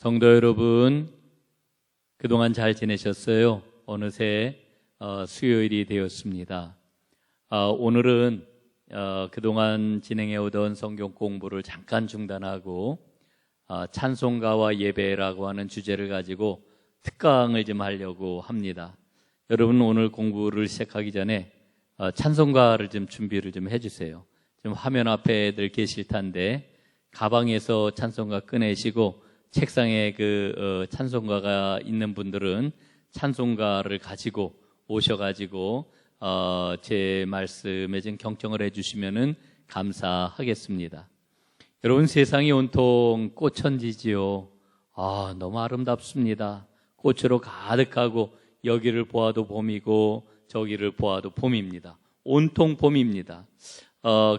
성도 여러분, 그동안 잘 지내셨어요? 어느새 수요일이 되었습니다. 오늘은 그동안 진행해오던 성경 공부를 잠깐 중단하고 찬송가와 예배라고 하는 주제를 가지고 특강을 좀 하려고 합니다. 여러분, 오늘 공부를 시작하기 전에 찬송가를 좀 준비를 좀 해주세요. 지금 화면 앞에들 계실 텐데 가방에서 찬송가 꺼내시고 책상에 찬송가가 있는 분들은 찬송가를 가지고 오셔가지고 제 말씀에 좀 경청을 해주시면은 감사하겠습니다. 여러분, 세상이 온통 꽃천지지요. 너무 아름답습니다. 꽃으로 가득하고 여기를 보아도 봄이고 저기를 보아도 봄입니다. 온통 봄입니다.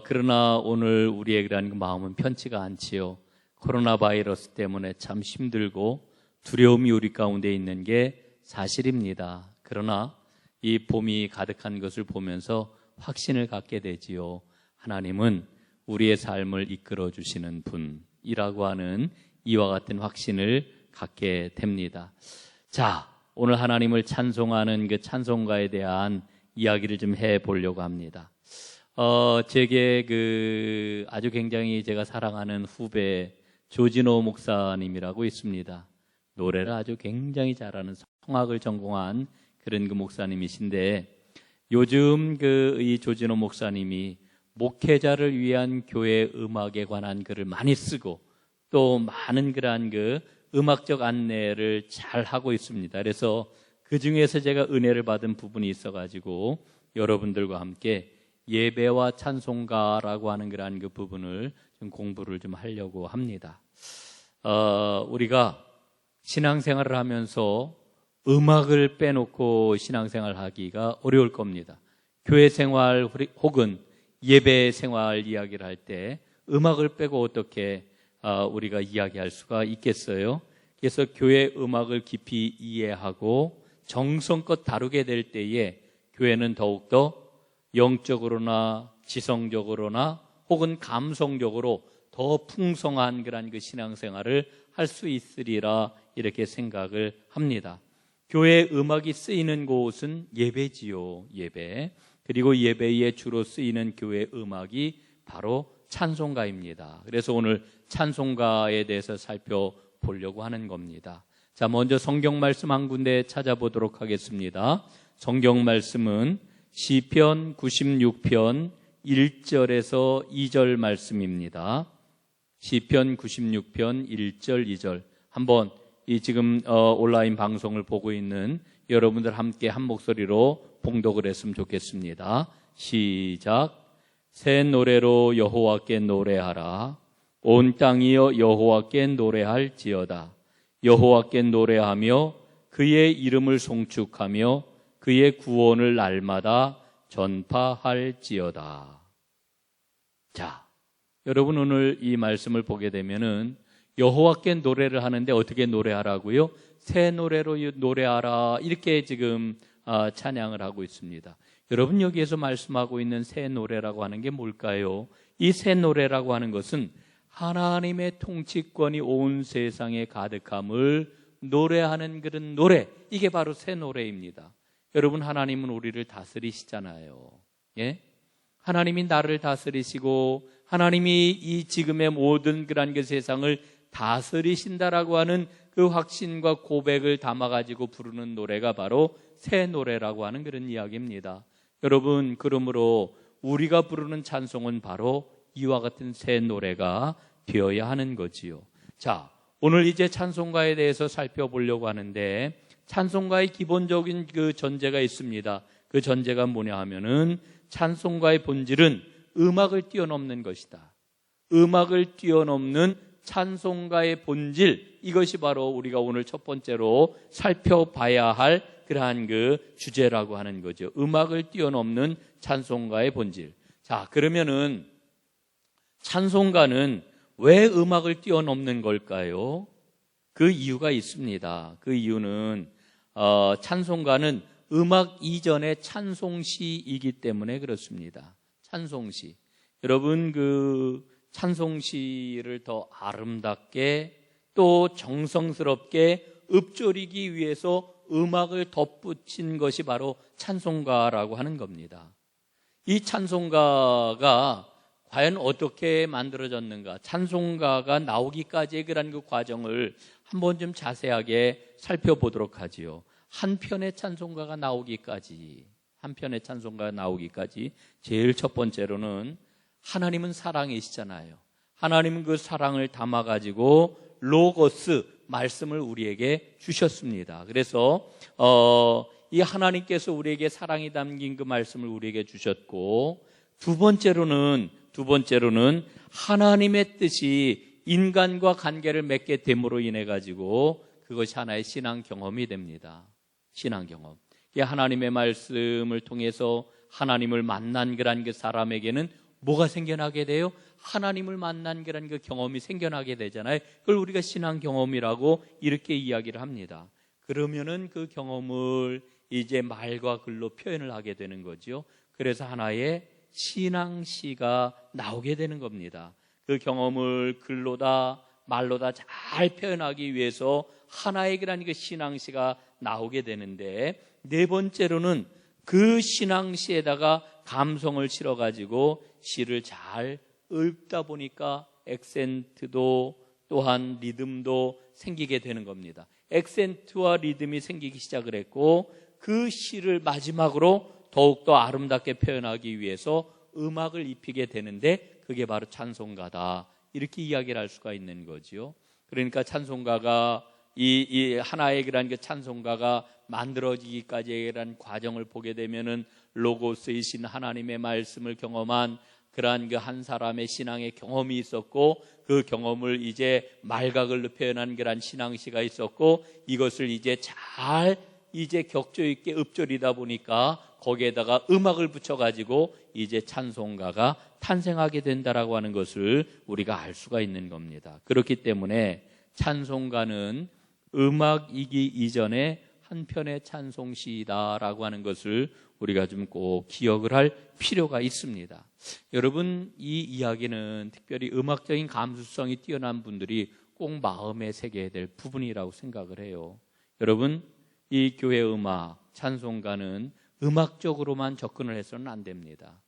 그러나 오늘 우리의 그런 마음은 편치가 않지요. 코로나 바이러스 때문에 참 힘들고 두려움이 우리 가운데 있는 게 사실입니다. 그러나 이 봄이 가득한 것을 보면서 확신을 갖게 되지요. 하나님은 우리의 삶을 이끌어 주시는 분이라고 하는 이와 같은 확신을 갖게 됩니다. 자, 오늘 하나님을 찬송하는 그 찬송가에 대한 이야기를 좀 해보려고 합니다. 제게 아주 굉장히 제가 사랑하는 후배 조진호 목사님이라고 있습니다. 노래를 아주 굉장히 잘하는 성악을 전공한 그런 목사님이신데, 요즘 이 조진호 목사님이 목회자를 위한 교회 음악에 관한 글을 많이 쓰고 또 많은 그러한 음악적 안내를 잘 하고 있습니다. 그래서 그 중에서 제가 은혜를 받은 부분이 있어가지고 여러분들과 함께 예배와 찬송가라고 하는 그러한 부분을 좀 공부를 좀 하려고 합니다. 우리가 신앙생활을 하면서 음악을 빼놓고 신앙생활을 하기가 어려울 겁니다. 교회 생활 혹은 예배 생활 이야기를 할 때 음악을 빼고 어떻게 우리가 이야기할 수가 있겠어요? 그래서 교회 음악을 깊이 이해하고 정성껏 다루게 될 때에 교회는 더욱더 영적으로나 지성적으로나 혹은 감성적으로 더 풍성한 그런 신앙생활을 할 수 있으리라 이렇게 생각을 합니다. 교회 음악이 쓰이는 곳은 예배지요. 예배. 그리고 예배에 주로 쓰이는 교회 음악이 바로 찬송가입니다. 그래서 오늘 찬송가에 대해서 살펴보려고 하는 겁니다. 자, 먼저 성경 말씀 한 군데 찾아보도록 하겠습니다. 성경 말씀은 시편 96편 1절에서 2절 말씀입니다. 시편 96편 1절 2절. 한번 이 지금 온라인 방송을 보고 있는 여러분들 함께 한 목소리로 봉독을 했으면 좋겠습니다. 시작. 새 노래로 여호와께 노래하라. 온 땅이여 여호와께 노래할지어다. 여호와께 노래하며 그의 이름을 송축하며 그의 구원을 날마다 전파할지어다. 자, 여러분, 오늘 이 말씀을 보게 되면은 여호와께 노래를 하는데 어떻게 노래하라고요? 새 노래로 노래하라, 이렇게 지금 찬양을 하고 있습니다. 여러분, 여기에서 말씀하고 있는 새 노래라고 하는 게 뭘까요? 이 새 노래라고 하는 것은 하나님의 통치권이 온 세상에 가득함을 노래하는 그런 노래, 이게 바로 새 노래입니다. 여러분, 하나님은 우리를 다스리시잖아요. 예? 하나님이 나를 다스리시고 하나님이 이 지금의 모든 그런 세상을 다스리신다라고 하는 그 확신과 고백을 담아가지고 부르는 노래가 바로 새 노래라고 하는 그런 이야기입니다. 여러분, 그러므로 우리가 부르는 찬송은 바로 이와 같은 새 노래가 되어야 하는 거지요. 자, 오늘 이제 찬송가에 대해서 살펴보려고 하는데, 찬송가의 기본적인 전제가 있습니다. 그 전제가 뭐냐 하면은 찬송가의 본질은 음악을 뛰어넘는 것이다. 음악을 뛰어넘는 찬송가의 본질, 이것이 바로 우리가 오늘 첫 번째로 살펴봐야 할 그러한 주제라고 하는 거죠. 음악을 뛰어넘는 찬송가의 본질. 자, 그러면은 찬송가는 왜 음악을 뛰어넘는 걸까요? 그 이유가 있습니다. 그 이유는 찬송가는 음악 이전의 찬송시이기 때문에 그렇습니다. 찬송시. 여러분, 찬송시를 더 아름답게 또 정성스럽게 읊조리기 위해서 음악을 덧붙인 것이 바로 찬송가라고 하는 겁니다. 이 찬송가가 과연 어떻게 만들어졌는가, 찬송가가 나오기까지의 그 과정을 한번 좀 자세하게 살펴보도록 하지요. 한 편의 찬송가가 나오기까지 제일 첫 번째로는 하나님은 사랑이시잖아요. 하나님은 그 사랑을 담아가지고 로고스, 말씀을 우리에게 주셨습니다. 그래서 이 하나님께서 우리에게 사랑이 담긴 그 말씀을 우리에게 주셨고, 두 번째로는 하나님의 뜻이 인간과 관계를 맺게 됨으로 인해 가지고 그것이 하나의 신앙 경험이 됩니다. 신앙 경험. 하나님의 말씀을 통해서 하나님을 만난 그 사람에게는 뭐가 생겨나게 돼요? 하나님을 만난 그 경험이 생겨나게 되잖아요. 그걸 우리가 신앙 경험이라고 이렇게 이야기를 합니다. 그러면은 그 경험을 이제 말과 글로 표현을 하게 되는 거죠. 그래서 하나의 신앙시가 나오게 되는 겁니다. 그 경험을 글로다 말로다 잘 표현하기 위해서 하나의 그 신앙시가 나오게 되는데, 네 번째로는 그 신앙시에다가 감성을 실어가지고 시를 잘 읊다 보니까 액센트도 또한 리듬도 생기게 되는 겁니다. 액센트와 리듬이 생기기 시작을 했고, 그 시를 마지막으로 더욱더 아름답게 표현하기 위해서 음악을 입히게 되는데, 그게 바로 찬송가다, 이렇게 이야기를 할 수가 있는 거죠. 그러니까 찬송가가 이 하나의 그 찬송가가 만들어지기까지의 과정을 보게 되면은 로고스이신 하나님의 말씀을 경험한 그러한 그 한 사람의 신앙의 경험이 있었고, 그 경험을 이제 말과 글로 표현한 그러한 신앙시가 있었고, 이것을 이제 잘 격조 있게 읊조리다 보니까 거기에다가 음악을 붙여가지고 이제 찬송가가 탄생하게 된다라고 하는 것을 우리가 알 수가 있는 겁니다. 그렇기 때문에 찬송가는 음악이기 이전에 한 편의 찬송시다라고 하는 것을 우리가 좀 꼭 기억을 할 필요가 있습니다. 여러분, 이 이야기는 특별히 음악적인 감수성이 뛰어난 분들이 꼭 마음에 새겨야 될 부분이라고 생각을 해요. 여러분, 이 교회 음악, 찬송가는 음악적으로만 접근을 해서는 안 됩니다.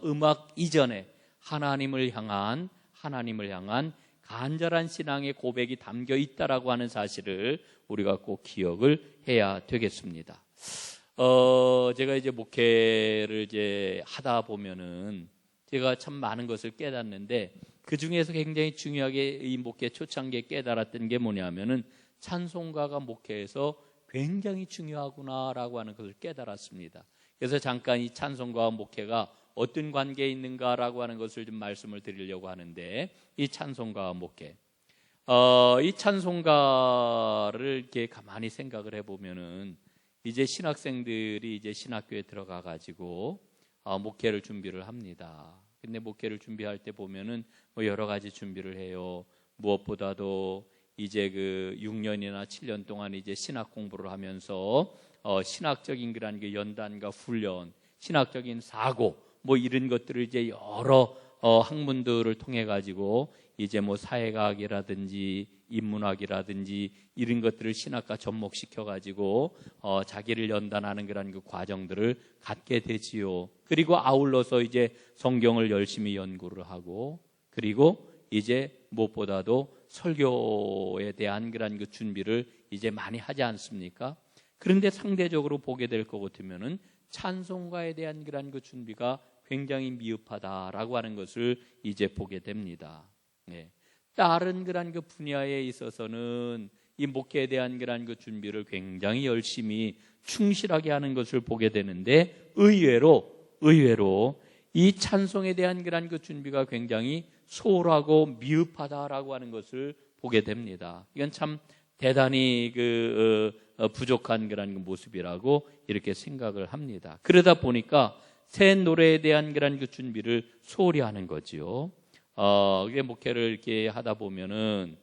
음악 이전에 하나님을 향한 간절한 신앙의 고백이 담겨 있다라고 하는 사실을 우리가 꼭 기억을 해야 되겠습니다. 제가 이제 목회를 이제 하다 보면은 제가 참 많은 것을 깨닫는데, 그 중에서 굉장히 중요하게 이 목회 초창기에 깨달았던 게 뭐냐면은 찬송가가 목회에서 굉장히 중요하구나라고 하는 것을 깨달았습니다. 그래서 잠깐 이 찬송가와 목회가 어떤 관계에 있는가라고 하는 것을 좀 말씀을 드리려고 하는데, 이 찬송가와 목회, 이 찬송가를 이렇게 가만히 생각을 해보면은 이제 신학생들이 이제 신학교에 들어가 가지고 목회를 준비를 합니다. 근데 목회를 준비할 때 보면은 뭐 여러 가지 준비를 해요. 무엇보다도 이제 그 6년이나 7년 동안 이제 신학 공부를 하면서 신학적인 그런 그 연단과 훈련, 신학적인 사고, 뭐 이런 것들을 이제 여러 학문들을 통해 가지고 이제 뭐 사회과학이라든지 인문학이라든지 이런 것들을 신학과 접목시켜 가지고 자기를 연단하는 그런 그 과정들을 갖게 되지요. 그리고 아울러서 이제 성경을 열심히 연구를 하고, 그리고 이제 무엇보다도 설교에 대한 그런 그 준비를 이제 많이 하지 않습니까? 그런데 상대적으로 보게 될 것 같으면은 찬송가에 대한 그런 그 준비가 굉장히 미흡하다라고 하는 것을 이제 보게 됩니다. 네. 다른 그런 그 분야에 있어서는 이 목회에 대한 그런 그 준비를 굉장히 열심히 충실하게 하는 것을 보게 되는데, 의외로 이 찬송에 대한 그런 그 준비가 굉장히 소홀하고 미흡하다라고 하는 것을 보게 됩니다. 이건 참 대단히 부족한 그런 그 모습이라고 이렇게 생각을 합니다. 그러다 보니까 새 노래에 대한 그런 그 준비를 소홀히 하는 거지요. 목회를 이렇게 하다 보면은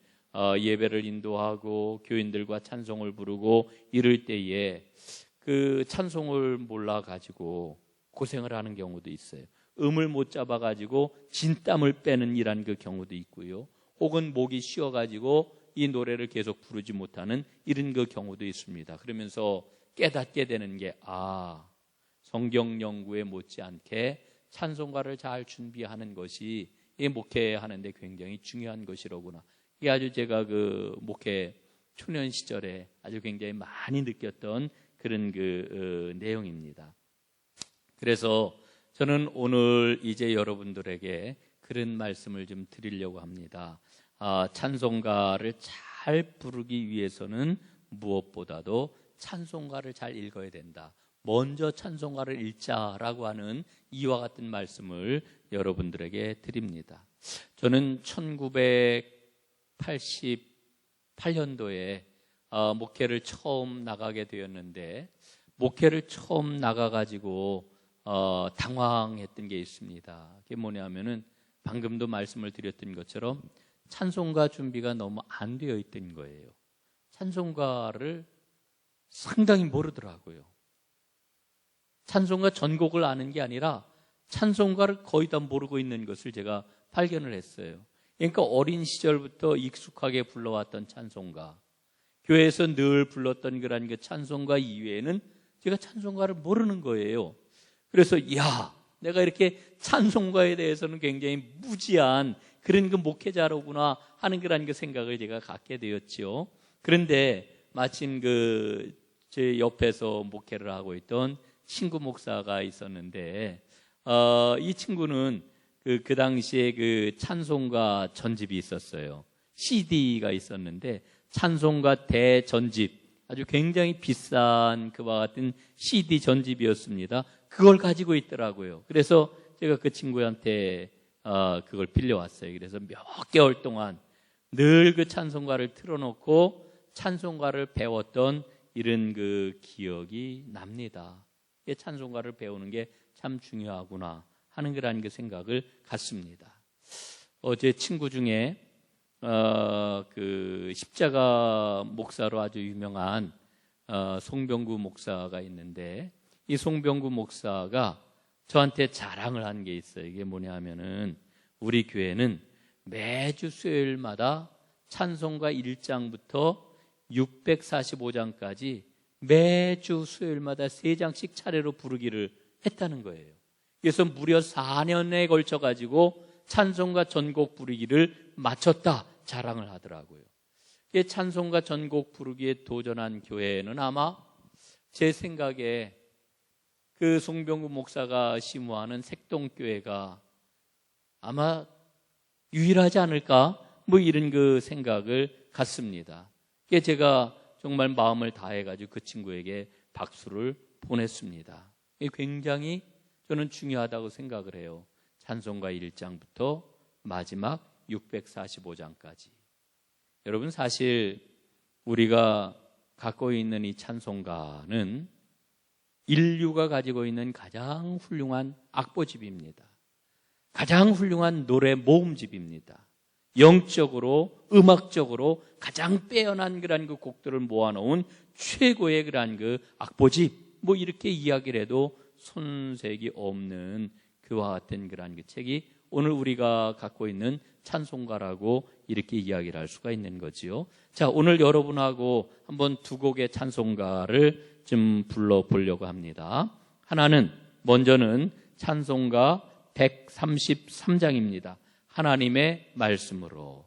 예배를 인도하고 교인들과 찬송을 부르고 이럴 때에 그 찬송을 몰라 가지고 고생을 하는 경우도 있어요. 음을 못 잡아 가지고 진땀을 빼는 이란 그 경우도 있고요. 혹은 목이 쉬어 가지고 이 노래를 계속 부르지 못하는 이런 그 경우도 있습니다. 그러면서 깨닫게 되는 게 성경 연구에 못지않게 찬송가를 잘 준비하는 것이 이 목회하는데 굉장히 중요한 것이로구나. 이게 아주 제가 그 목회 초년 시절에 아주 굉장히 많이 느꼈던 그런 내용입니다. 그래서 저는 오늘 이제 여러분들에게 그런 말씀을 좀 드리려고 합니다. 찬송가를 잘 부르기 위해서는 무엇보다도 찬송가를 잘 읽어야 된다. 먼저 찬송가를 읽자라고 하는 이와 같은 말씀을 여러분들에게 드립니다. 저는 1988년도에 목회를 처음 나가게 되었는데, 목회를 처음 나가가지고 당황했던 게 있습니다. 그게 뭐냐면은 방금도 말씀을 드렸던 것처럼 찬송가 준비가 너무 안 되어 있던 거예요. 찬송가를 상당히 모르더라고요. 찬송가 전곡을 아는 게 아니라 찬송가를 거의 다 모르고 있는 것을 제가 발견을 했어요. 그러니까 어린 시절부터 익숙하게 불러왔던 찬송가, 교회에서 늘 불렀던 그런 그 찬송가 이외에는 제가 찬송가를 모르는 거예요. 그래서 내가 이렇게 찬송가에 대해서는 굉장히 무지한 그런 그 목회자로구나 하는 그런 그 생각을 제가 갖게 되었지요. 그런데 마침 제 옆에서 목회를 하고 있던 친구 목사가 있었는데, 이 친구는 그 당시에 그 찬송가 전집이 있었어요. CD가 있었는데 찬송가 대전집, 아주 굉장히 비싼 그와 같은 CD 전집이었습니다. 그걸 가지고 있더라고요. 그래서 제가 그 친구한테 그걸 빌려왔어요. 그래서 몇 개월 동안 늘 그 찬송가를 틀어놓고 찬송가를 배웠던 이런 그 기억이 납니다. 찬송가를 배우는 게 참 중요하구나 하는 그런 그 생각을 갖습니다. 제 친구 중에 그 십자가 목사로 아주 유명한 송병구 목사가 있는데, 이 송병구 목사가 저한테 자랑을 한 게 있어요. 이게 뭐냐면은 우리 교회는 매주 수요일마다 찬송가 1장부터 645장까지 매주 수요일마다 3장씩 차례로 부르기를 했다는 거예요. 그래서 무려 4년에 걸쳐 가지고 찬송가 전곡 부르기를 마쳤다 자랑을 하더라고요. 찬송가 전곡 부르기에 도전한 교회는 아마 제 생각에 그 송병구 목사가 심우하는 색동교회가 아마 유일하지 않을까, 이런 그 생각을 갖습니다. 제가 정말 마음을 다해가지고 그 친구에게 박수를 보냈습니다. 굉장히 저는 중요하다고 생각을 해요. 찬송가 1장부터 마지막 645장까지. 여러분, 사실 우리가 갖고 있는 이 찬송가는 인류가 가지고 있는 가장 훌륭한 악보집입니다. 가장 훌륭한 노래 모음집입니다. 영적으로, 음악적으로 가장 빼어난 그런 그 곡들을 모아놓은 최고의 그런 그 악보집, 이렇게 이야기를 해도 손색이 없는 그와 같은 그런 그 책이 오늘 우리가 갖고 있는 찬송가라고 이렇게 이야기를 할 수가 있는 거지요. 자, 오늘 여러분하고 한번 두 곡의 찬송가를 좀 불러보려고 합니다. 하나는, 먼저는 찬송가 133장입니다. 하나님의 말씀으로.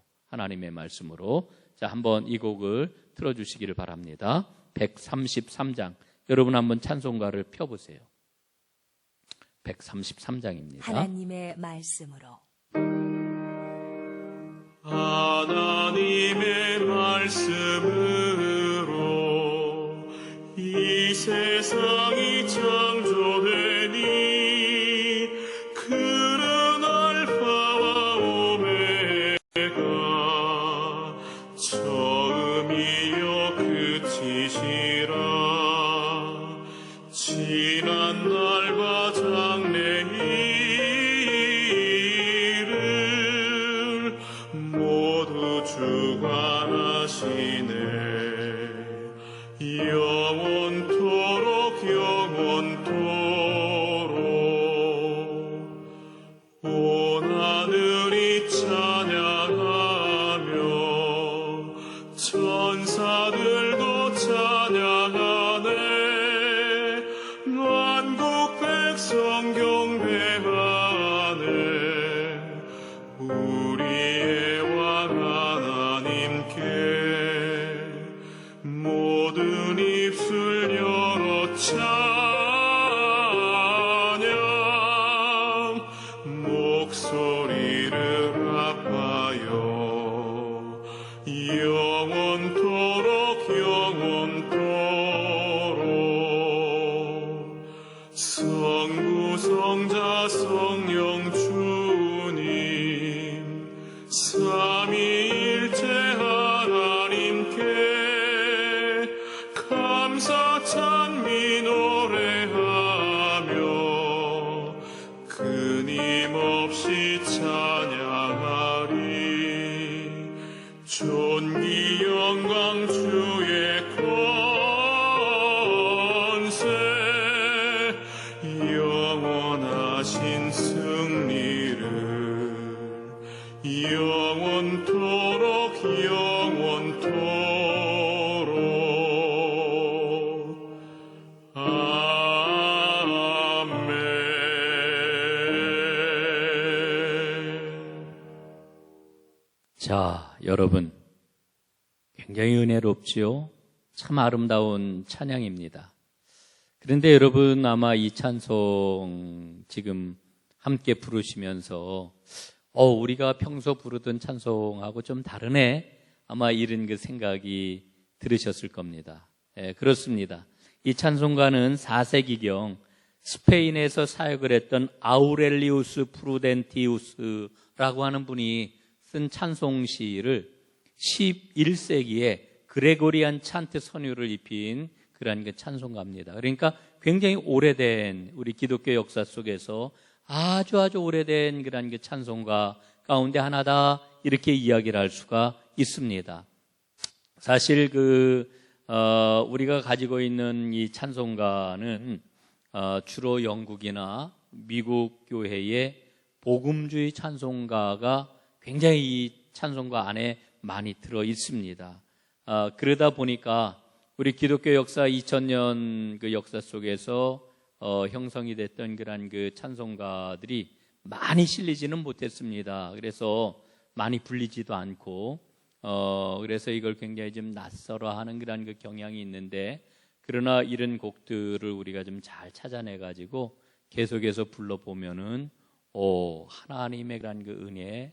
자, 한번 이 곡을 틀어주시기를 바랍니다. 133장. 여러분 한번 찬송가를 펴보세요. 133장입니다. 하나님의 말씀으로. 하나님의 말씀으로 이 세상이 창조되니 그는 알파와 오메가 처음이요 끝이시라. 지난 날과 장래 일을 모두 주관하시네. 영원토록 온 하늘이 찬양하며 우리의 왕 하나님께 모든 입술 열어 찬양 목소리를 합하여 영원토록 성부 성자 성령 주님 삼위일체 하나님께 감사 찬미 노래하며 끊임없이 찬양하리. 존귀 영광 주의 권세 영원하신 승리를 영원토록 아멘. 자, 여러분, 굉장히 은혜롭지요? 참 아름다운 찬양입니다. 그런데 여러분 아마 이 찬송 지금 함께 부르시면서 우리가 평소 부르던 찬송하고 좀 다르네? 아마 이런 그 생각이 들으셨을 겁니다. 그렇습니다. 이 찬송가는 4세기경 스페인에서 사역을 했던 아우렐리우스 프루덴티우스라고 하는 분이 쓴 찬송시를 11세기에 그레고리안 찬트 선율을 입힌 그러한 그 찬송가입니다. 그러니까 굉장히 오래된 우리 기독교 역사 속에서 아주 오래된 그러한 그 찬송가 가운데 하나다 이렇게 이야기를 할 수가 있습니다. 사실 우리가 가지고 있는 이 찬송가는 주로 영국이나 미국 교회의 복음주의 찬송가가 굉장히 이 찬송가 안에 많이 들어 있습니다. 그러다 보니까 우리 기독교 역사 2000년 그 역사 속에서 형성이 됐던 그런 그 찬송가들이 많이 실리지는 못했습니다. 그래서 많이 불리지도 않고 그래서 이걸 굉장히 좀 낯설어하는 그런 그 경향이 있는데, 그러나 이런 곡들을 우리가 좀 잘 찾아내 가지고 계속해서 불러보면은 하나님의 그런 그 은혜,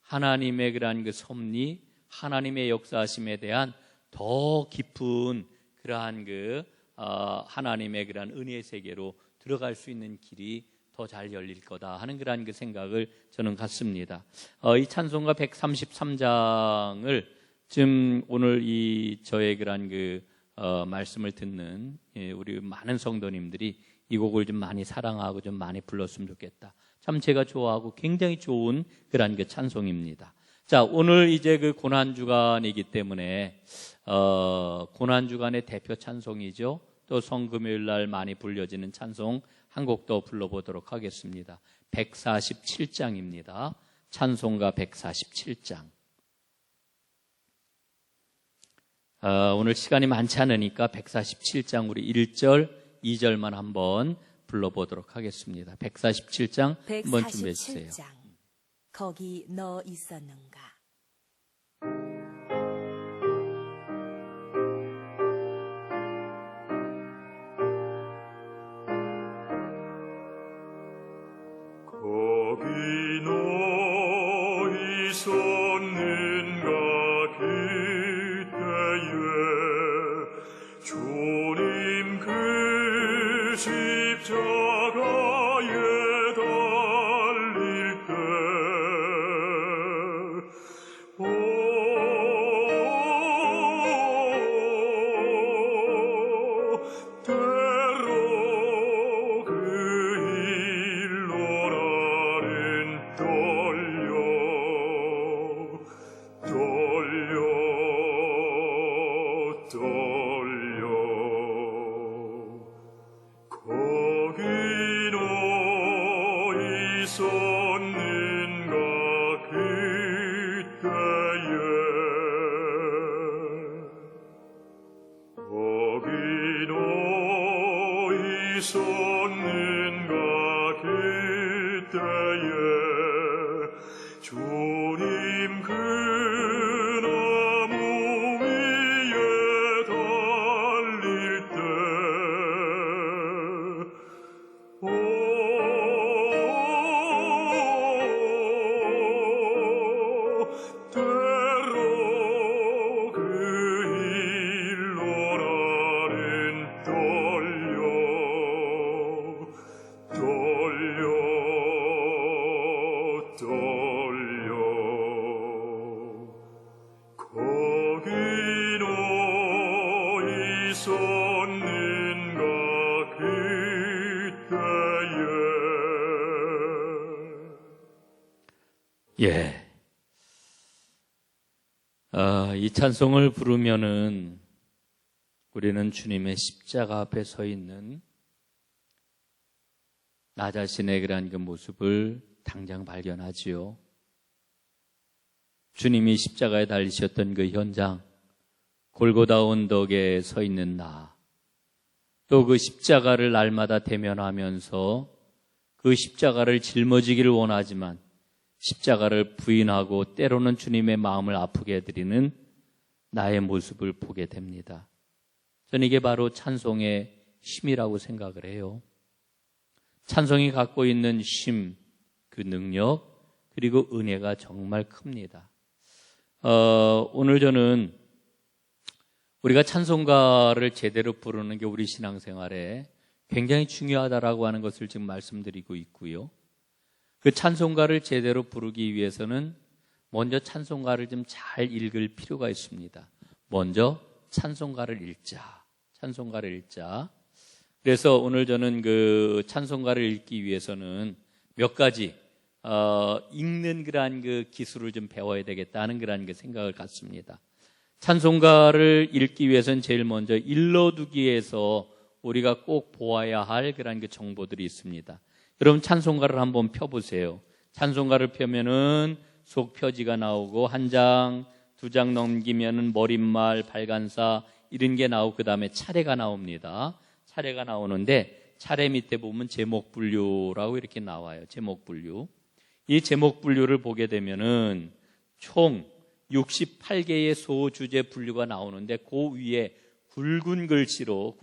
하나님의 그런 그 섭리, 하나님의 역사하심에 대한 더 깊은 그러한 하나님의 그러한 은혜의 세계로 들어갈 수 있는 길이 더 잘 열릴 거다 하는 그러한 그 생각을 저는 갖습니다. 이 찬송가 133장을 지금 오늘 이 저의 그러한 말씀을 듣는 우리 많은 성도님들이 이 곡을 좀 많이 사랑하고 좀 많이 불렀으면 좋겠다. 참 제가 좋아하고 굉장히 좋은 그러한 그 찬송입니다. 자, 오늘 이제 고난주간이기 때문에 고난주간의 대표 찬송이죠. 또 성금요일 날 많이 불려지는 찬송 한 곡 더 불러보도록 하겠습니다. 147장입니다. 찬송가 147장. 오늘 시간이 많지 않으니까 147장 우리 1절, 2절만 한번 불러보도록 하겠습니다. 147장 한번 준비해 주세요. 147장. 거기 너 있었는가? 거기 너 있었는가? 그때에 주님 그 십자가에 달릴 때 때로 그 일로 나는 떨려 거기 너 있었는가? 그때에 거기 너 있었는가? 그때에 주님 그 나무 위에 달릴 때 때로 그 일로라는 떨려 거기 너 있었는가 그때에. 예. 이 찬송을 부르면은 우리는 주님의 십자가 앞에 서 있는 나 자신의 그러한 그 모습을 당장 발견하지요. 주님이 십자가에 달리셨던 그 현장, 골고다 언덕에 서 있는 나, 또 그 십자가를 날마다 대면하면서 그 십자가를 짊어지기를 원하지만 십자가를 부인하고 때로는 주님의 마음을 아프게 해드리는 나의 모습을 보게 됩니다. 저는 이게 바로 찬송의 힘이라고 생각을 해요. 찬송이 갖고 있는 힘, 그 능력, 그리고 은혜가 정말 큽니다. 오늘 저는 우리가 찬송가를 제대로 부르는 게 우리 신앙생활에 굉장히 중요하다라고 하는 것을 지금 말씀드리고 있고요. 그 찬송가를 제대로 부르기 위해서는 먼저 찬송가를 좀 잘 읽을 필요가 있습니다. 먼저 찬송가를 읽자. 찬송가를 읽자. 그래서 오늘 저는 그 찬송가를 읽기 위해서는 몇 가지 읽는 그러한 그 기술을 좀 배워야 되겠다는 그러한 그 생각을 갖습니다. 찬송가를 읽기 위해서는 제일 먼저 일러두기에서 우리가 꼭 보아야 할 그러한 그 정보들이 있습니다. 여러분 찬송가를 한번 펴보세요. 찬송가를 펴면은 속 표지가 나오고 한 장, 두 장 넘기면은 머릿말, 발간사 이런 게 나오고 그 다음에 차례가 나옵니다. 차례가 나오는데 차례 밑에 보면 제목 분류라고 이렇게 나와요. 제목 분류. 이 제목 분류를 보게 되면은 총 68개의 소주제 분류가 나오는데 그 위에 굵은 글씨로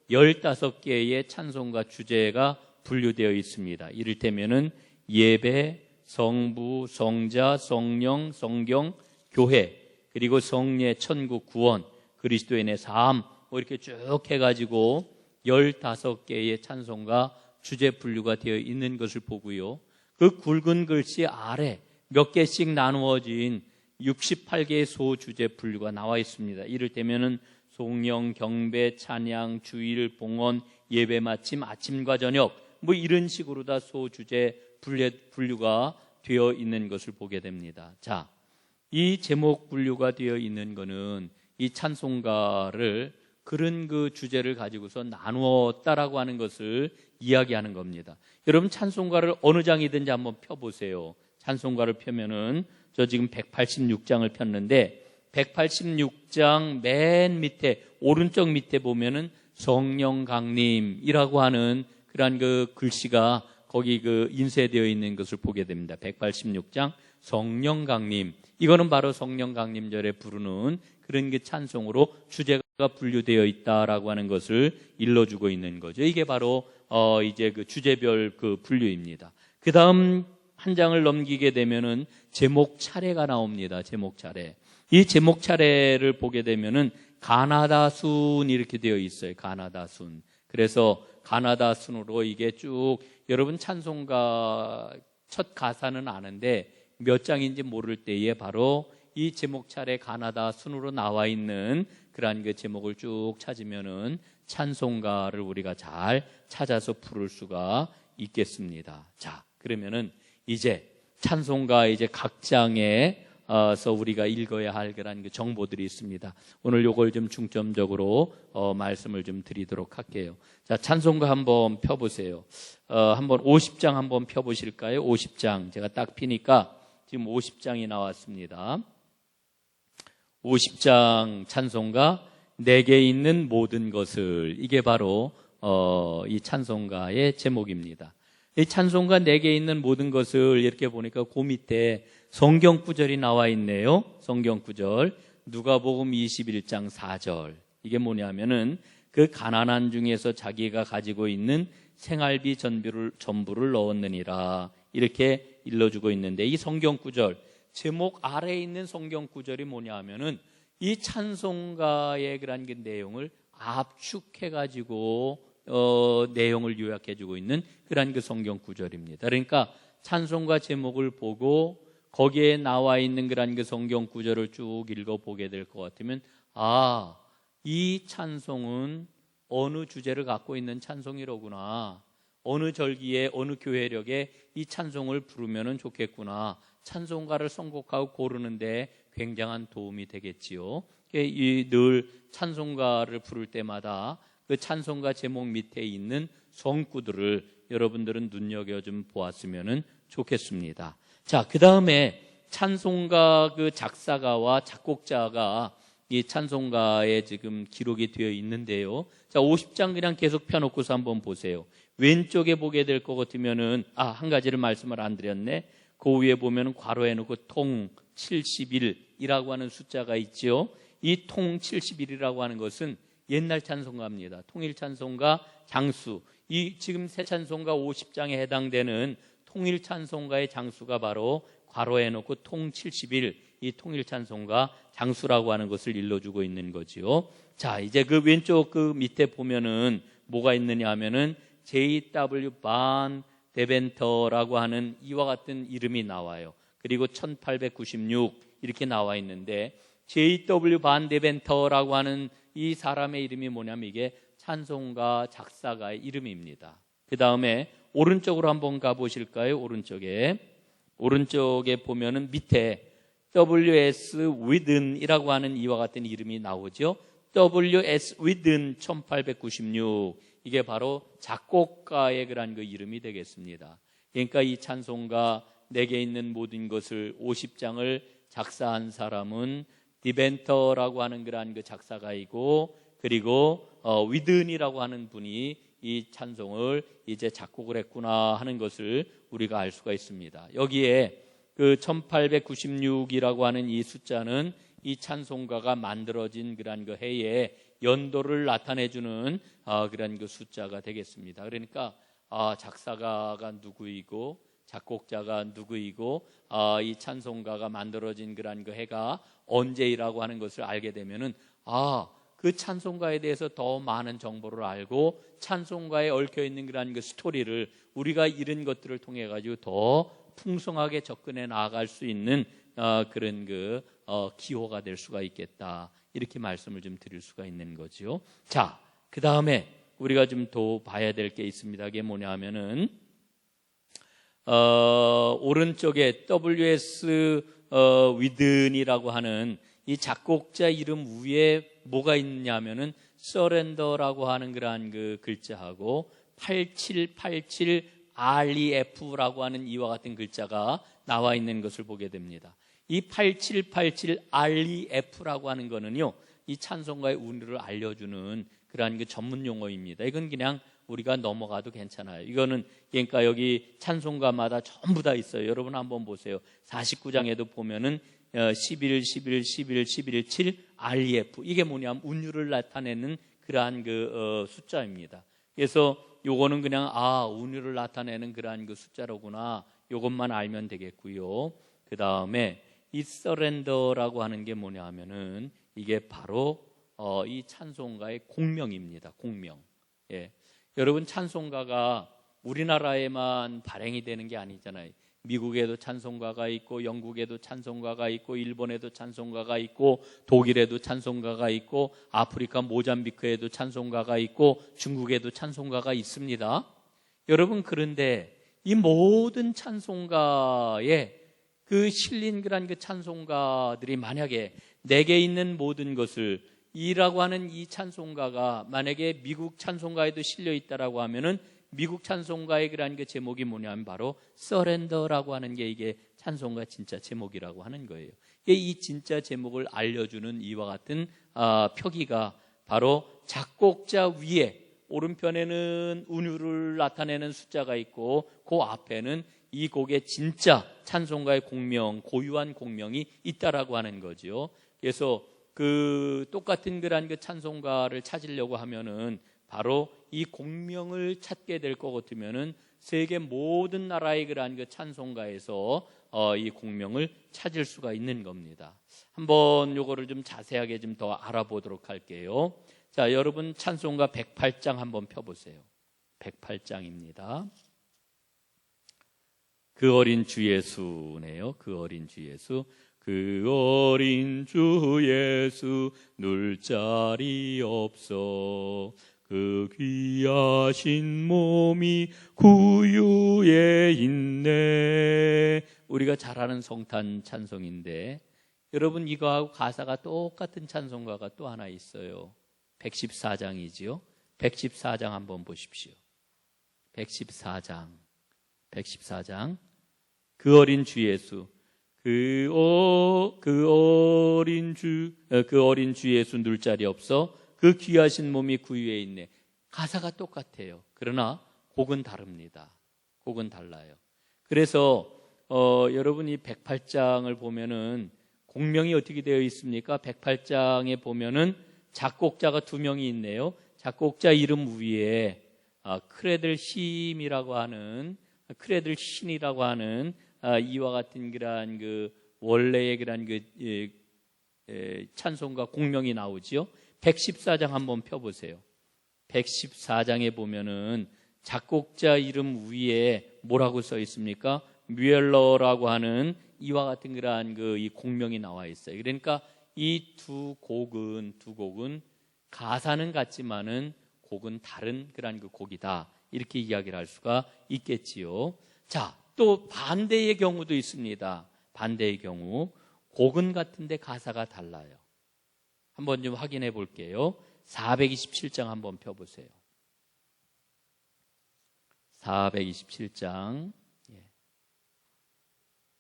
15개의 찬송가 주제가 분류되어 있습니다. 이를테면은 예배, 성부, 성자, 성령, 성경, 교회, 그리고 성례, 천국, 구원, 그리스도인의 삶 뭐 이렇게 쭉 해가지고 15개의 찬송가 주제 분류가 되어 있는 것을 보고요. 그 굵은 글씨 아래 몇 개씩 나누어진 68개의 소주제 분류가 나와 있습니다. 이를테면은 송영, 경배, 찬양, 주일, 봉헌, 예배 마침, 아침과 저녁 뭐 이런 식으로 다 소주제 분류가 되어 있는 것을 보게 됩니다. 자, 이 제목 분류가 되어 있는 거는 이 찬송가를 그런 그 주제를 가지고서 나누었다라고 하는 것을 이야기하는 겁니다. 여러분 찬송가를 어느 장이든지 한번 펴보세요. 찬송가를 펴면은 저 지금 186장을 폈는데 186장 맨 밑에 오른쪽 밑에 보면은 성령 강림이라고 하는 그러한 그 글씨가 거기 그 인쇄되어 있는 것을 보게 됩니다. 186장 성령 강림. 이거는 바로 성령 강림절에 부르는 그런 그 찬송으로 주제가 분류되어 있다라고 하는 것을 일러주고 있는 거죠. 이게 바로 이제 그 주제별 그 분류입니다. 그 다음 한 장을 넘기게 되면은 제목 차례가 나옵니다. 제목 차례. 이 제목 차례를 보게 되면은 가나다 순 이렇게 되어 있어요. 가나다 순. 그래서 가나다 순으로 이게 쭉 여러분 찬송가 첫 가사는 아는데 몇 장인지 모를 때에 바로 이 제목 차례 가나다 순으로 나와 있는 그러한 그 제목을 쭉 찾으면은 찬송가를 우리가 잘 찾아서 부를 수가 있겠습니다. 자, 그러면은 이제 찬송가 이제 각 장에서 우리가 읽어야 할 그런 그 정보들이 있습니다. 오늘 요걸 좀 중점적으로 말씀을 좀 드리도록 할게요. 자, 찬송가 한번 펴보세요. 한번 50장 한번 펴보실까요? 50장 제가 딱 피니까 지금 50장이 나왔습니다. 50장 찬송가 내게 있는 모든 것을 이게 바로 이 찬송가의 제목입니다. 이 찬송가 내게 있는 모든 것을 이렇게 보니까 그 밑에 성경 구절이 나와 있네요. 성경 구절. 누가복음 21장 4절. 이게 뭐냐면은 그 가난한 중에서 자기가 가지고 있는 생활비 전부를 넣었느니라. 이렇게 일러주고 있는데 이 성경 구절 제목 아래에 있는 성경 구절이 뭐냐 하면은 이 찬송가의 그런 그 내용을 압축해가지고 내용을 요약해주고 있는 그런 그 성경 구절입니다. 그러니까 찬송가 제목을 보고 거기에 나와 있는 그런 그 성경 구절을 쭉 읽어보게 될 것 같으면 이 찬송은 어느 주제를 갖고 있는 찬송이로구나. 어느 절기에 어느 교회력에 이 찬송을 부르면 좋겠구나. 찬송가를 선곡하고 고르는데 굉장한 도움이 되겠지요. 늘 찬송가를 부를 때마다 그 찬송가 제목 밑에 있는 성구들을 여러분들은 눈여겨 좀 보았으면 좋겠습니다. 자, 그 다음에 찬송가 그 작사가와 작곡자가 이 찬송가에 지금 기록이 되어 있는데요. 자, 50장 그냥 계속 펴놓고서 한번 보세요. 왼쪽에 보게 될 것 같으면은 한 가지를 말씀을 안 드렸네. 그 위에 보면은 괄호해 놓고 통 71이라고 하는 숫자가 있죠. 이 통 71이라고 하는 것은 옛날 찬송가입니다. 통일 찬송가 장수. 이 지금 새 찬송가 50장에 해당되는 통일 찬송가의 장수가 바로 괄호해 놓고 통 71, 이 통일 찬송가 장수라고 하는 것을 일러주고 있는 거지요. 자, 이제 그 왼쪽 그 밑에 보면은 뭐가 있느냐 하면은 J.W. 반 데벤터라고 하는 이와 같은 이름이 나와요. 그리고 1896 이렇게 나와 있는데 J.W. 반 데벤터라고 하는 이 사람의 이름이 뭐냐면 이게 찬송가 작사가의 이름입니다. 그 다음에 오른쪽으로 한번 가보실까요? 오른쪽에 보면은 밑에 W.S. 위든이라고 하는 이와 같은 이름이 나오죠. W.S. 위든 1896 이게 바로 작곡가의 그런 그 이름이 되겠습니다. 그러니까 이 찬송가 내게 있는 모든 것을 50장을 작사한 사람은 디벤터라고 하는 그런 그 작사가이고 그리고 위든이라고 하는 분이 이 찬송을 이제 작곡을 했구나 하는 것을 우리가 알 수가 있습니다. 여기에 그 1896이라고 하는 이 숫자는 이 찬송가가 만들어진 그런 그 해에 연도를 나타내주는 그런 그 숫자가 되겠습니다. 그러니까 작사가가 누구이고 작곡자가 누구이고 이 찬송가가 만들어진 그런 그 해가 언제이라고 하는 것을 알게 되면은 그 찬송가에 대해서 더 많은 정보를 알고 찬송가에 얽혀 있는 그런 그 스토리를 우리가 이런 것들을 통해 가지고 더 풍성하게 접근해 나아갈 수 있는 그런 그 기호가 될 수가 있겠다. 이렇게 말씀을 좀 드릴 수가 있는 거죠. 자, 그 다음에 우리가 좀 더 봐야 될 게 있습니다. 그게 뭐냐 하면은 오른쪽에 W.S. 위든이라고 하는 이 작곡자 이름 위에 뭐가 있냐면은 서렌더라고 하는 그러한 그 글자하고 8787 REF라고 하는 이와 같은 글자가 나와 있는 것을 보게 됩니다. 이 8787 REF라고 하는 거는요, 이 찬송가의 운율을 알려주는 그러한 그 전문 용어입니다. 이건 그냥 우리가 넘어가도 괜찮아요. 이거는 그러니까 여기 찬송가마다 전부 다 있어요. 여러분 한번 보세요. 49장에도 보면은 11, 11, 11, 11, 7 REF 이게 뭐냐면 운율을 나타내는 그러한 그 숫자입니다. 그래서 요거는 그냥 운율을 나타내는 그러한 그 숫자로구나. 요것만 알면 되겠고요. 그 다음에 이 서렌더라고 하는 게 뭐냐 하면은 이게 바로 이 찬송가의 공명입니다. 공명. 예. 여러분 찬송가가 우리나라에만 발행이 되는 게 아니잖아요. 미국에도 찬송가가 있고 영국에도 찬송가가 있고 일본에도 찬송가가 있고 독일에도 찬송가가 있고 아프리카 모잠비크에도 찬송가가 있고 중국에도 찬송가가 있습니다. 여러분 그런데 이 모든 찬송가에 그 실린 그런 그 찬송가들이 만약에 내게 있는 모든 것을 이라고 하는 이 찬송가가 만약에 미국 찬송가에도 실려 있다라고 하면은 미국 찬송가의 그런 그 제목이 뭐냐면 바로 서렌더라고 하는 게 이게 찬송가 진짜 제목이라고 하는 거예요. 이 진짜 제목을 알려주는 이와 같은 표기가 바로 작곡자 위에 오른편에는 운율을 나타내는 숫자가 있고 그 앞에는 이 곡의 진짜 찬송가의 공명, 고유한 공명이 있다라고 하는 거죠. 그래서 그 똑같은 그 찬송가를 찾으려고 하면은 바로 이 공명을 찾게 될 것 같으면은 세계 모든 나라의 그 찬송가에서 이 공명을 찾을 수가 있는 겁니다. 한번 요거를 좀 자세하게 좀 더 알아보도록 할게요. 자, 여러분 찬송가 108장 한번 펴보세요. 108장입니다. 그 어린 주 예수네요. 그 어린 주 예수. 그 어린 주 예수 눌 자리 없어 그 귀하신 몸이 구유에 있네. 우리가 잘 아는 성탄 찬송인데 여러분 이거하고 가사가 똑같은 찬송가가 또 하나 있어요. 114장이지요. 114장 한번 보십시오. 114장 그 어린 주 예수 그 어린 주 예수 눌 자리 없어 그 귀하신 몸이 구유에 있네. 가사가 똑같아요. 그러나 곡은 다릅니다. 곡은 달라요. 그래서 여러분이 108장을 보면은 공명이 어떻게 되어 있습니까? 108장에 보면은 작곡자가 두 명이 있네요. 작곡자 이름 위에 크레들 힘이라고 하는 크레들 신이라고 하는 이와 같은 그러한 그 원래의 그러한 찬송가 공명이 나오지요. 114장 한번 펴보세요. 114장에 보면은 작곡자 이름 위에 뭐라고 써 있습니까? 뮤엘러라고 하는 이와 같은 그러한 이 공명이 나와 있어요. 그러니까 이 두 곡은 가사는 같지만은 곡은 다른 그러한 곡이다. 이렇게 이야기를 할 수가 있겠지요. 자, 또 반대의 경우도 있습니다. 반대의 경우 곡은 같은데 가사가 달라요. 한번 좀 확인해 볼게요. 427장 한번 펴보세요. 427장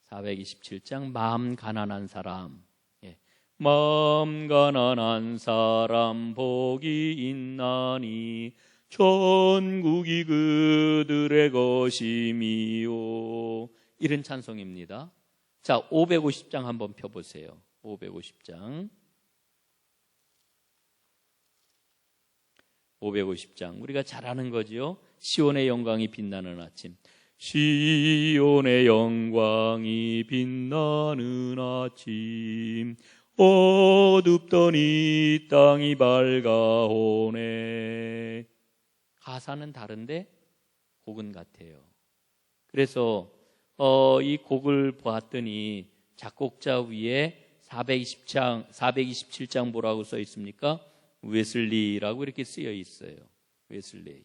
427장 마음 가난한 사람 마음 가난한 사람 복이 있나니 천국이 그들의 것임이요. 이런 찬송입니다. 자, 550장 한번 펴보세요. 550장 우리가 잘 아는 거지요. 시온의 영광이 빛나는 아침. 시온의 영광이 빛나는 아침 어둡던 이 땅이 밝아오네. 가사는 다른데 곡은 같아요. 그래서 이 곡을 보았더니 작곡자 위에 427장 뭐라고 써 있습니까? 웨슬리라고 이렇게 쓰여 있어요. 웨슬리.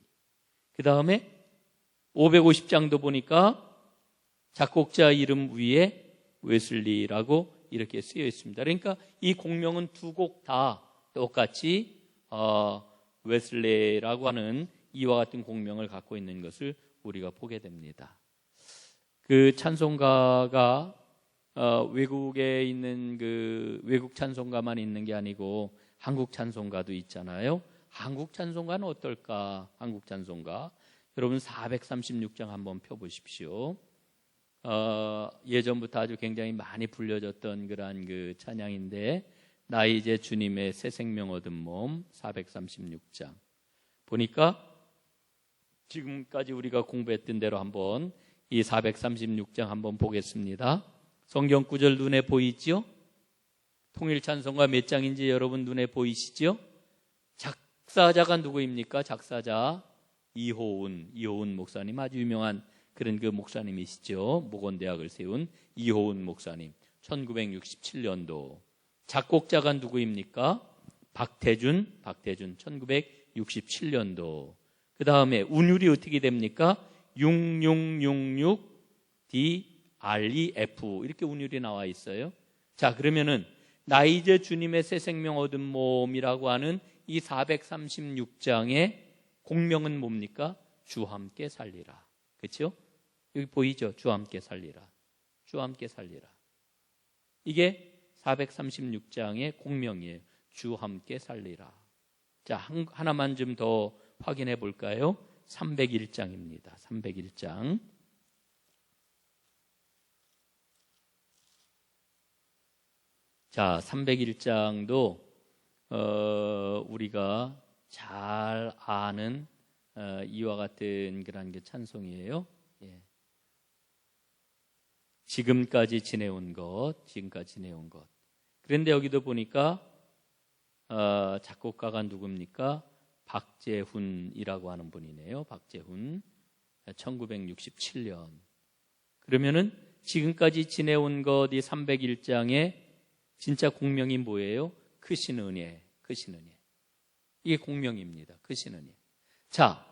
그 다음에 550장도 보니까 작곡자 이름 위에 웨슬리라고 이렇게 쓰여 있습니다. 그러니까 이 공명은 두 곡 다 똑같이 웨슬리라고 하는 이와 같은 공명을 갖고 있는 것을 우리가 보게 됩니다. 그 찬송가가 외국에 있는 그 외국 찬송가만 있는 게 아니고 한국 찬송가도 있잖아요. 한국 찬송가는 어떨까? 한국 찬송가 여러분 436장 한번 펴보십시오. 예전부터 아주 굉장히 많이 불려졌던 그러한 그 찬양인데 나 이제 주님의 새 생명 얻은 몸 436장 보니까 지금까지 우리가 공부했던 대로 한번 이 436장 한번 보겠습니다. 성경 구절 눈에 보이지요? 통일 찬송가 몇 장인지 여러분 눈에 보이시죠? 작사자가 누구입니까? 작사자 이호운 목사님, 아주 유명한 그런 그 목사님이시죠. 목원대학을 세운 이호운 목사님. 1967년도. 작곡자가 누구입니까? 박태준 1967년도. 그 다음에 운율이 어떻게 됩니까? 6666DREF 이렇게 운율이 나와 있어요. 자, 그러면은 나 이제 주님의 새 생명 얻은 몸이라고 하는 이 436장의 공명은 뭡니까? 주와 함께 살리라. 그렇죠? 여기 보이죠? 주와 함께 살리라. 주와 함께 살리라. 이게 436장의 공명이에요. 주와 함께 살리라. 자, 하나만 좀 더 확인해 볼까요? 301장입니다. 301장. 자, 301장도 우리가 잘 아는 이와 같은 그런 게 찬송이에요. 예. 지금까지 지내온 것. 그런데 여기도 보니까 작곡가가 누굽니까? 박재훈이라고 하는 분이네요. 박재훈. 1967년. 그러면은 지금까지 지내온 것 이 301장에 진짜 공명이 뭐예요? 크신 은혜. 이게 공명입니다. 크신 은혜. 자,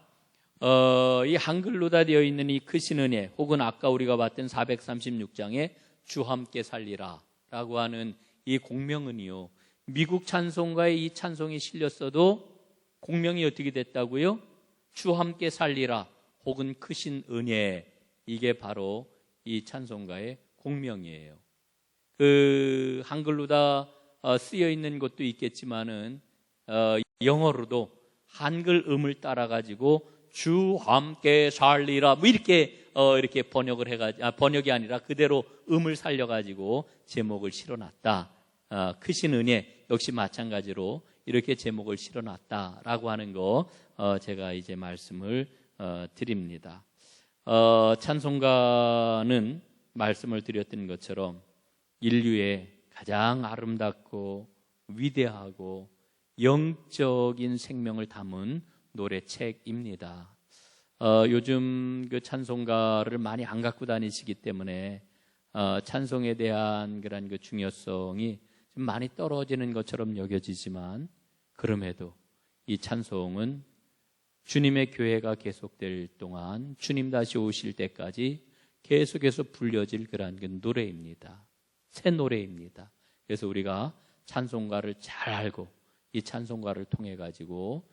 이 한글로 다 되어 있는 이 크신 은혜, 혹은 아까 우리가 봤던 436장에 주 함께 살리라 라고 하는 이 공명은요, 미국 찬송가에 이 찬송이 실렸어도 공명이 어떻게 됐다고요? 주 함께 살리라 혹은 크신 은혜, 이게 바로 이 찬송가의 공명이에요. 그 한글로 다 쓰여 있는 것도 있겠지만은 영어로도 한글 음을 따라 가지고 주 함께 살리라 뭐 이렇게 번역을 해가지고 번역이 아니라 그대로 음을 살려가지고 제목을 실어놨다. 크신 은혜 역시 마찬가지로 이렇게 제목을 실어놨다라고 하는 거 제가 이제 말씀을 드립니다. 찬송가는 말씀을 드렸던 것처럼 인류의 가장 아름답고 위대하고 영적인 생명을 담은 노래책입니다. 요즘 그 찬송가를 많이 안 갖고 다니시기 때문에 찬송에 대한 그런 그 중요성이 좀 많이 떨어지는 것처럼 여겨지지만, 그럼에도 이 찬송은 주님의 교회가 계속될 동안 주님 다시 오실 때까지 계속해서 불려질 그런 그 노래입니다. 새 노래입니다. 그래서 우리가 찬송가를 잘 알고 이 찬송가를 통해 가지고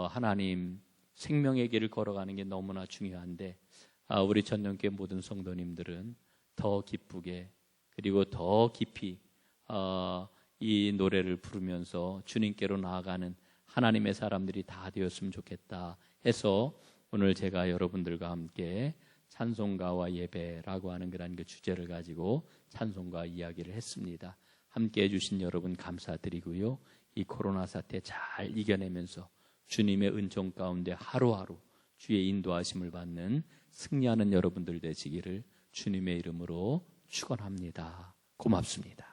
하나님 생명의 길을 걸어가는 게 너무나 중요한데, 우리 전년교회 모든 성도님들은 더 기쁘게 그리고 더 깊이 이 노래를 부르면서 주님께로 나아가는 하나님의 사람들이 다 되었으면 좋겠다 해서 오늘 제가 여러분들과 함께 찬송가와 예배라고 하는 그런 그 주제를 가지고 찬송가 이야기를 했습니다. 함께 해주신 여러분 감사드리고요. 이 코로나 사태 잘 이겨내면서 주님의 은총 가운데 하루하루 주의 인도하심을 받는 승리하는 여러분들 되시기를 주님의 이름으로 축원합니다. 고맙습니다.